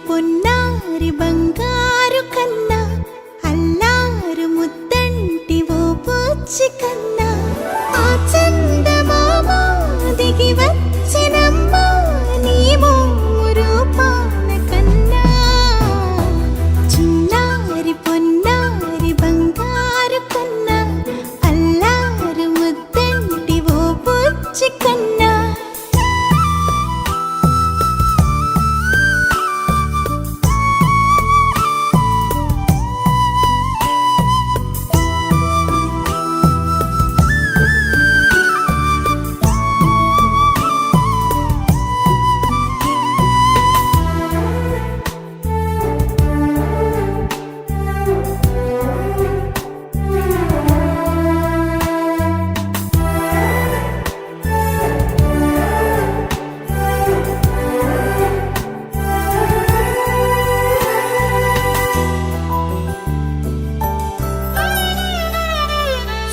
పొన్నారి బంగారు కన్నా అల్లారు ముద్దంటి ఓ బుచ్చి కన్నా ఆ చందమామ దిగి వచ్చినమ్మా నీ రూపాన కన్నా చిన్నారి పొన్నారి బంగారు కన్నా అల్లారు ముద్దంటి ఓ బుచ్చి కన్నా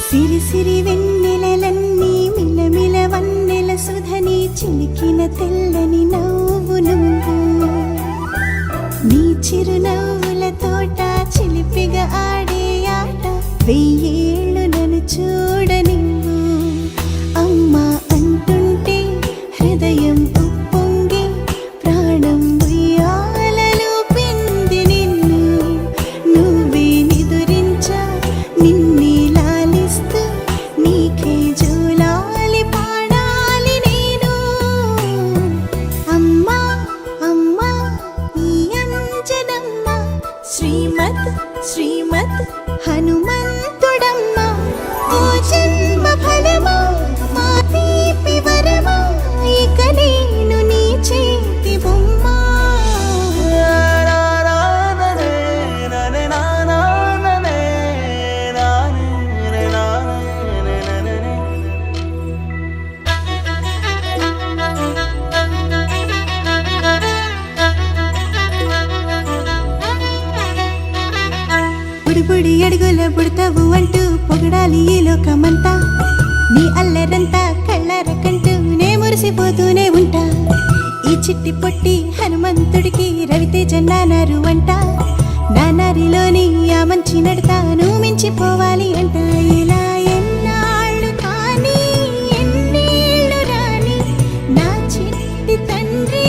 సిరి సిరి వెన్నెలలన్నీ మిలమిల వన్నెల సుధని చిలికిన తెల్లని నవ్వు నువ్వు నీ చిరునవ్వుల తోట చిలిపిగా ఆడే ఆట వెయ్యేళ్ళు నన్ను చూడ నువ్వు అమ్మా అంటుంటే హృదయం ఉప్పొంగి ప్రాణం ఉయ్యాలలో పిండి నిన్ను నువ్వే నిదురించా నిన్నే నీకే జూలాలి పాడాలి నేను అమ్మా అమ్మా ఈ అంజనమ్మ శ్రీమద్ శ్రీమద్ హనుమంతుడమ్మ ఓ జన్మ ఫలమా మా తీపి వరమా ఇక నేను నీ చేతి బొమ్మ బుడి అడుగుల బుడతావు అంటూ పొగడాలి ఈ లోకమంతా నీ అల్లరంతా కళ్ళరకంటూ నే మురిసిపోతూనే ఉంటా ఈ చిట్టి పొట్టి హనుమంతుడికి రవితేజ నానారు అంట నానారిలోని ఆ మంచి నడతాను మించిపోవాలి అంట ఇలా ఎన్నాళ్ళు కానీ ఎన్నేళ్ళు రాని నా చిట్టి తండ్రి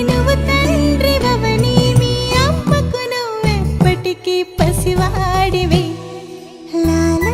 నువ్వు తండ్రి భవని మీ అమ్మకు నువ్వెప్పటికీ పసివాడివి లాల